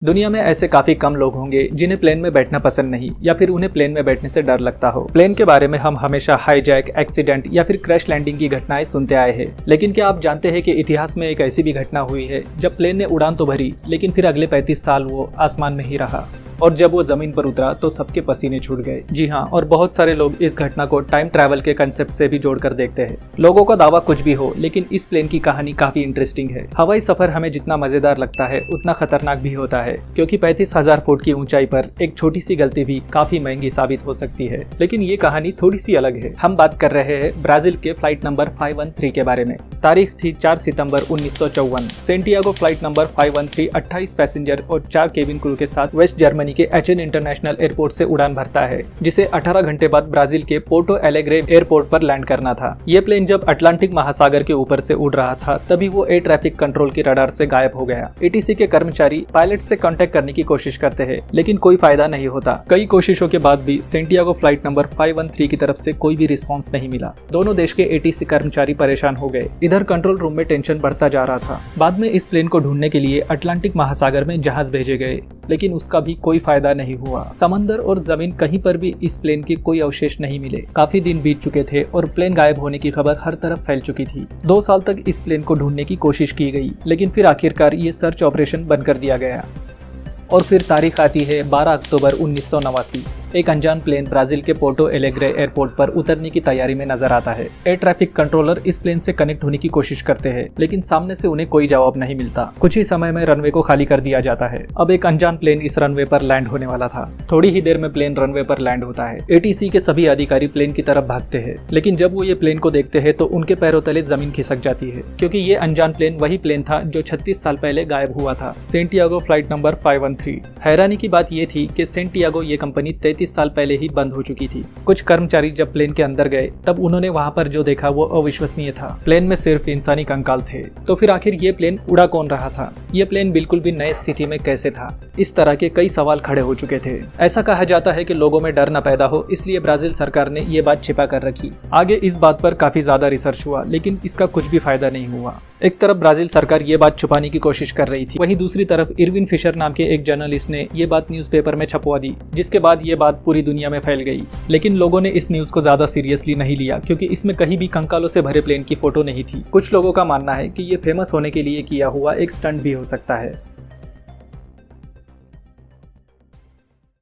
दुनिया में ऐसे काफी कम लोग होंगे जिन्हें प्लेन में बैठना पसंद नहीं या फिर उन्हें प्लेन में बैठने से डर लगता हो। प्लेन के बारे में हम हमेशा हाईजैक, एक्सीडेंट या फिर क्रैश लैंडिंग की घटनाएं सुनते आए हैं, लेकिन क्या आप जानते हैं कि इतिहास में एक ऐसी भी घटना हुई है जब प्लेन ने उड़ान तो भरी लेकिन फिर अगले 35 साल वो आसमान में ही रहा और जब वो जमीन पर उतरा तो सबके पसीने छूट गए। जी हाँ, और बहुत सारे लोग इस घटना को टाइम ट्रैवल के कंसेप्ट से भी जोड़कर देखते हैं। लोगों का दावा कुछ भी हो, लेकिन इस प्लेन की कहानी काफी इंटरेस्टिंग है। हवाई सफर हमें जितना मजेदार लगता है उतना खतरनाक भी होता है, क्योंकि 35,000 फुट की ऊंचाई पर एक छोटी सी गलती भी काफी महंगी साबित हो सकती है। लेकिन ये कहानी थोड़ी सी अलग है। हम बात कर रहे हैं ब्राजील के फ्लाइट नंबर 513 के बारे में। तारीख थी 4 सितंबर 1954। सेंटियागो फ्लाइट नंबर 513 28 पैसेंजर और 4 केबिन क्रू के साथ वेस्ट जर्मनी के एचएन इंटरनेशनल एयरपोर्ट से उड़ान भरता है, जिसे 18 घंटे बाद ब्राजील के पोर्टो एलेग्रे एयरपोर्ट पर लैंड करना था। ये प्लेन जब अटलांटिक महासागर के ऊपर से उड़ रहा था तभी वो एयर ट्रैफिक कंट्रोल के रडार से गायब हो गया। एटीसी के कर्मचारी पायलट से कांटेक्ट करने की कोशिश करते हैं, लेकिन कोई फायदा नहीं होता। कई कोशिशों के बाद भी सेंटियागो फ्लाइट नंबर 513 की तरफ से कोई भी रिस्पॉन्स नहीं मिला। दोनों देश के एटीसी कर्मचारी परेशान हो गए। इधर कंट्रोल रूम में टेंशन बढ़ता जा रहा था। बाद में इस प्लेन को ढूंढने के लिए अटलांटिक महासागर में जहाज भेजे गए, लेकिन उसका भी कोई फायदा नहीं हुआ। समंदर और जमीन कहीं पर भी इस प्लेन के कोई अवशेष नहीं मिले। काफी दिन बीत चुके थे और प्लेन गायब होने की खबर हर तरफ फैल चुकी थी। 2 साल तक इस प्लेन को ढूंढने की कोशिश की गई, लेकिन फिर आखिरकार ये सर्च ऑपरेशन बंद कर दिया गया। और फिर तारीख आती है 12 अक्टूबर 1989। एक अनजान प्लेन ब्राजील के पोर्टो एलेग्रे एयरपोर्ट पर उतरने की तैयारी में नजर आता है। एयर ट्रैफिक कंट्रोलर इस प्लेन से कनेक्ट होने की कोशिश करते हैं, लेकिन सामने से उन्हें कोई जवाब नहीं मिलता। कुछ ही समय में रनवे को खाली कर दिया जाता है। अब एक अनजान प्लेन इस रनवे पर लैंड होने वाला था। थोड़ी ही देर में प्लेन रनवे पर लैंड होता है। एटीसी के सभी अधिकारी प्लेन की तरफ भागते हैं, लेकिन जब वो ये प्लेन को देखते हैं तो उनके पैरों तले जमीन खिसक जाती है, क्योंकि ये अनजान प्लेन वही प्लेन था जो 36 साल पहले गायब हुआ था, सेंटियागो फ्लाइट नंबर 513। हैरानी की बात यह थी कि सेंटियागो ये कंपनी 33 साल पहले ही बंद हो चुकी थी। कुछ कर्मचारी जब प्लेन के अंदर गए तब उन्होंने वहां पर जो देखा वो अविश्वसनीय था। प्लेन में सिर्फ इंसानी कंकाल थे। तो फिर आखिर ये प्लेन उड़ा कौन रहा था? ये प्लेन बिल्कुल भी नई स्थिति में कैसे था? इस तरह के कई सवाल खड़े हो चुके थे। ऐसा कहा जाता है कि लोगों में डर न पैदा हो, इसलिए ब्राजील सरकार ने ये बात छिपा कर रखी। आगे इस बात पर काफी ज्यादा रिसर्च हुआ, लेकिन इसका कुछ भी फायदा नहीं हुआ। एक तरफ ब्राजील सरकार ये बात छुपाने की कोशिश कर रही थी, वहीं दूसरी तरफ इरविन फिशर नाम के एक जर्नलिस्ट ने ये बात न्यूज़पेपर में छपवा दी, जिसके बाद ये बात पूरी दुनिया में फैल गई। लेकिन लोगों ने इस न्यूज़ को ज्यादा सीरियसली नहीं लिया, क्योंकि इसमें कहीं भी कंकालों से भरे प्लेन की फोटो नहीं थी। कुछ लोगों का मानना है कि ये फेमस होने के लिए किया हुआ एक स्टंट भी हो सकता है।